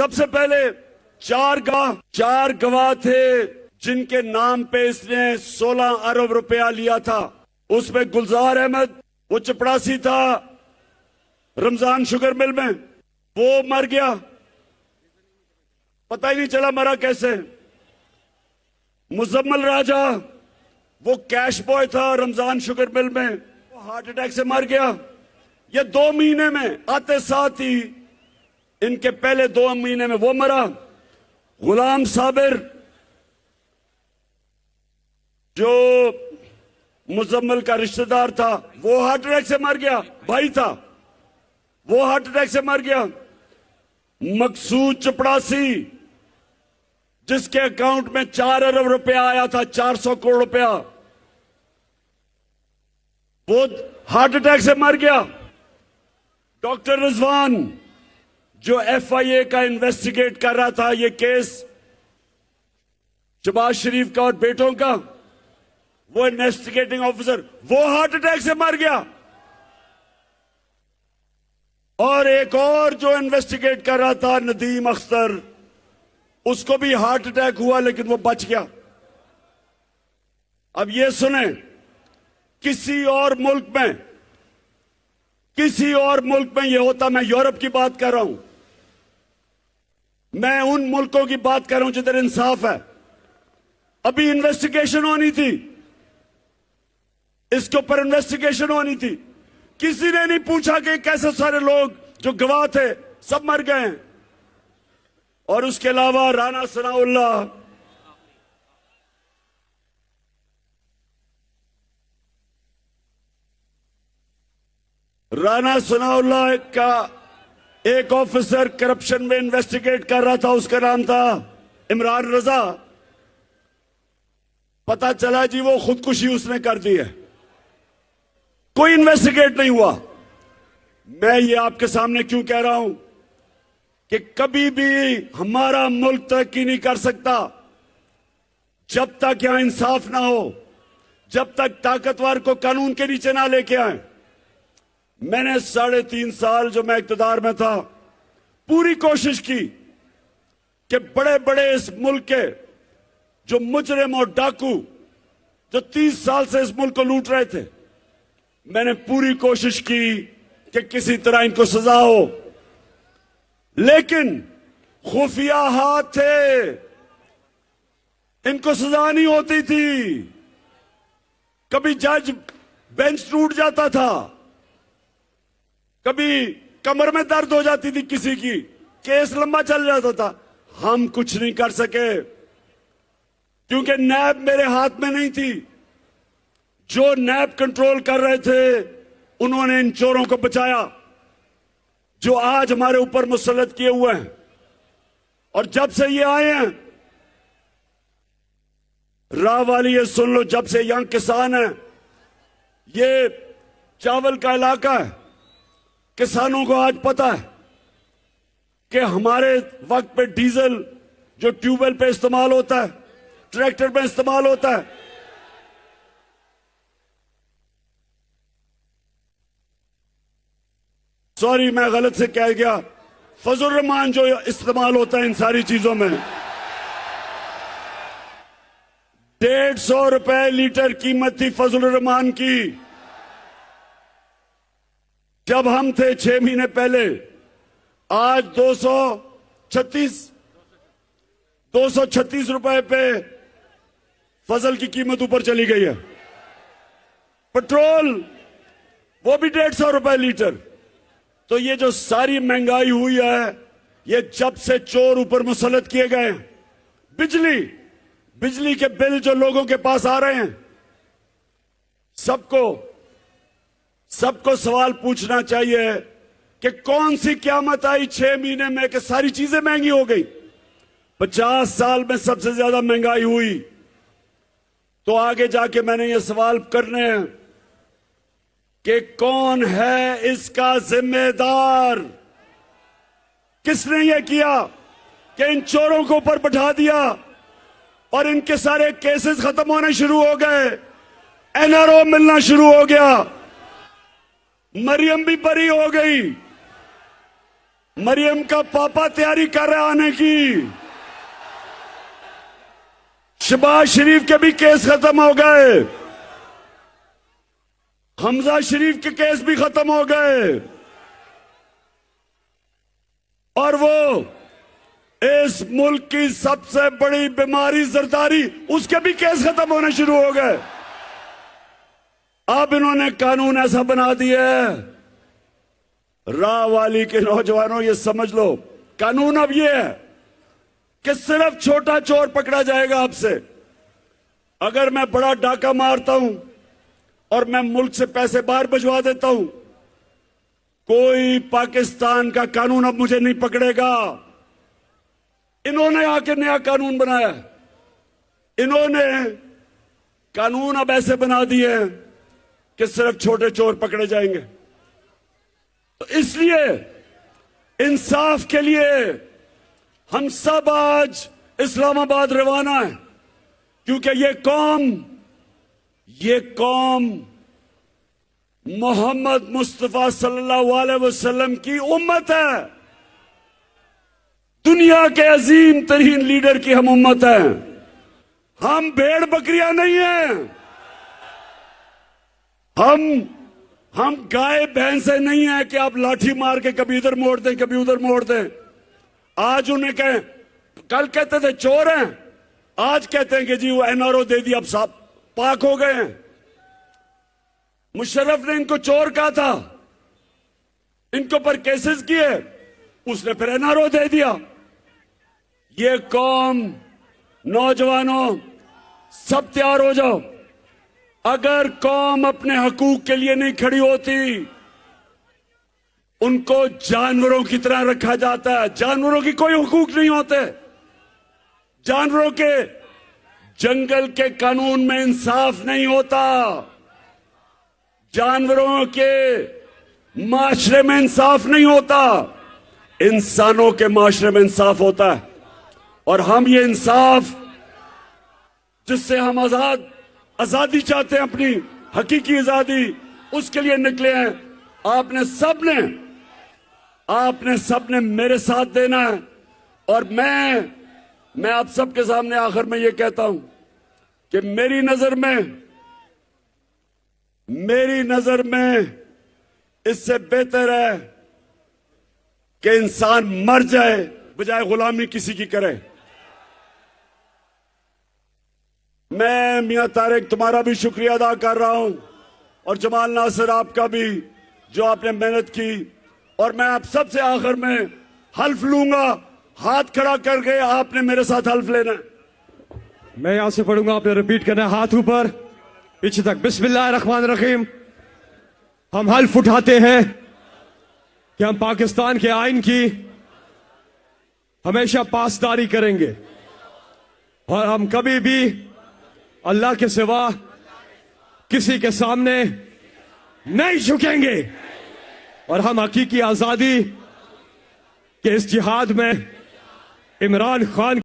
सबसे पहले चार गवाह थे जिनके नाम पे इसने 16 अरब रुपया लिया था। उसमें गुलजार अहमद, वो चपड़ासी था रमजान शुगर मिल में, वो मर गया, पता ही नहीं चला मरा कैसे। मुजम्मल राजा, वो कैश बॉय था रमजान शुगर मिल में, वो हार्ट अटैक से मर गया। ये 2 महीने में आते साथ ही इनके पहले 2 महीने में वो मरा। गुलाम साबिर जो मुजम्मल का रिश्तेदार था, वो हार्ट अटैक से मर गया, भाई था, वो हार्ट अटैक से मर गया। मकसूद चपड़ासी, जिसके अकाउंट में 4 अरब रुपया आया था, 400 करोड़ रुपया, वो हार्ट अटैक से मर गया। डॉक्टर रिजवान, जो FIA का इन्वेस्टिगेट कर रहा था ये केस शहबाज शरीफ का और बेटों का, वो इन्वेस्टिगेटिंग ऑफिसर, वो हार्ट अटैक से मर गया। और एक और जो इन्वेस्टिगेट कर रहा था नदीम अख्तर, उसको भी हार्ट अटैक हुआ लेकिन वो बच गया। अब ये सुने, किसी और मुल्क में ये होता, मैं यूरोप की बात कर रहा हूं, मैं उन मुल्कों की बात कर रहा हूं जिधर इंसाफ है। अभी इन्वेस्टिगेशन होनी थी, इसके ऊपर इन्वेस्टिगेशन होनी थी। किसी ने नहीं पूछा कि कैसे सारे लोग जो गवाह थे सब मर गए हैं। और उसके अलावा राना सनाउल्लाह का एक ऑफिसर करप्शन में इन्वेस्टिगेट कर रहा था, उसका नाम था इमरान रजा। पता चला जी वो खुदकुशी उसने कर दी है, कोई इन्वेस्टिगेट नहीं हुआ। मैं ये आपके सामने क्यों कह रहा हूं कि कभी भी हमारा मुल्क तरक्की नहीं कर सकता जब तक यहां इंसाफ ना हो, जब तक ताकतवर को कानून के नीचे ना लेके आए। मैंने 3.5 साल जो मैं इक्तदार में था, पूरी कोशिश की कि बड़े बड़े इस मुल्क के जो मुजरिम और डाकू जो 30 साल से इस मुल्क को लूट रहे थे, मैंने पूरी कोशिश की कि किसी तरह इनको सजा हो, लेकिन खुफिया हाथ थे, इनको सजा नहीं होती थी। कभी जज बेंच टूट जाता था, कभी कमर में दर्द हो जाती थी किसी की, केस लंबा चल जाता था। हम कुछ नहीं कर सके क्योंकि नैब मेरे हाथ में नहीं थी। जो नैब कंट्रोल कर रहे थे उन्होंने इन चोरों को बचाया जो आज हमारे ऊपर मुसल्लत किए हुए हैं। और जब से ये आए हैं, राह वाली ये सुन लो, जब से यहां किसान है, ये चावल का इलाका है, किसानों को आज पता है कि हमारे वक्त पे डीजल जो ट्यूबवेल पे इस्तेमाल होता है, ट्रैक्टर पे इस्तेमाल होता है, सॉरी मैं गलत से कह गया, फजल रहमान जो इस्तेमाल होता है इन सारी चीजों में, 150 रुपए लीटर कीमत थी फजल रहमान की जब हम थे 6 महीने पहले। आज 236 रुपए पे फजल की कीमत ऊपर चली गई है। पेट्रोल वो भी 150 रुपए लीटर। तो ये जो सारी महंगाई हुई है, ये जब से चोर ऊपर मुसल्लत किए गए। बिजली के बिल जो लोगों के पास आ रहे हैं, सबको सवाल पूछना चाहिए कि कौन सी क़यामत आई 6 महीने में कि सारी चीजें महंगी हो गई। 50 साल में सबसे ज्यादा महंगाई हुई। तो आगे जाके मैंने ये सवाल करने हैं कि कौन है इसका जिम्मेदार? किसने ये किया कि इन चोरों को ऊपर बैठा दिया और इनके सारे केसेस खत्म होने शुरू हो गए, NRO मिलना शुरू हो गया, मरियम भी बरी हो गई। मरियम का पापा तैयारी कर रहा है आने की। शहबाज शरीफ के भी केस खत्म हो गए, हमजा शरीफ के केस भी खत्म हो गए, और वो इस मुल्क की सबसे बड़ी बीमारी जरदारी, उसके भी केस खत्म होने शुरू हो गए। अब इन्होंने कानून ऐसा बना दिया है, राहवाली के नौजवानों ये समझ लो, कानून अब ये है कि सिर्फ छोटा चोर पकड़ा जाएगा आपसे। अगर मैं बड़ा डाका मारता हूं और मैं मुल्क से पैसे बाहर भिजवा देता हूं, कोई पाकिस्तान का कानून अब मुझे नहीं पकड़ेगा। इन्होंने आके नया कानून बनाया, इन्होंने कानून अब ऐसे बना दिए हैं कि सिर्फ छोटे चोर पकड़े जाएंगे। तो इसलिए इंसाफ के लिए हम सब आज इस्लामाबाद रवाना है, क्योंकि ये कौम मोहम्मद मुस्तफा सल्लल्लाहु अलैहि वसल्लम की उम्मत है। दुनिया के अजीम तरीन लीडर की हम उम्मत हैं। हम भेड़ बकरियां नहीं हैं, हम गाय भैंसे नहीं है कि आप लाठी मार के कभी इधर मोड़ दें कभी उधर मोड़ दें। आज उन्हें कहें, कल कहते थे चोर हैं, आज कहते हैं कि जी वो एनआरओ दे दिया, अब साहब पाक हो गए हैं। मुशर्रफ ने इनको चोर कहा था, इनके ऊपर केसेस किए, उसने फिर एनआरओ दे दिया। ये कौम, नौजवानों, सब तैयार हो जाओ। अगर कौम अपने हकूक के लिए नहीं खड़ी होती, उनको जानवरों की तरह रखा जाता है। जानवरों की कोई हुकूक नहीं होते। जानवरों के जंगल के कानून में इंसाफ नहीं होता, जानवरों के माशरे में इंसाफ नहीं होता, इंसानों के माशरे में इंसाफ होता है। और हम ये इंसाफ जिससे हम आजादी चाहते हैं, अपनी हकीकी आजादी, उसके लिए निकले हैं। आपने सबने मेरे साथ देना है। और मैं आप सबके सामने आखिर में ये कहता हूं कि मेरी नजर में इससे बेहतर है कि इंसान मर जाए बजाय गुलामी किसी की करे। मैं मियां तारिक तुम्हारा भी शुक्रिया अदा कर रहा हूं, और जमाल नासिर आपका भी, जो आपने मेहनत की। और मैं आप सबसे आखिर में हल्फ लूंगा, हाथ खड़ा करके आपने मेरे साथ हल्फ लेना है। मैं यहां से पढ़ूंगा, आपने रिपीट करना है, हाथ ऊपर पीछे तक। बिस्मिल्लाहिर्रहमानिर्रहीम। हम हल्फ उठाते हैं कि हम पाकिस्तान के आइन की हमेशा पासदारी करेंगे, और हम कभी भी अल्लाह के सिवा किसी के सामने नहीं झुकेंगे, और हम हकीकी आजादी के इस जिहाद में इमरान खान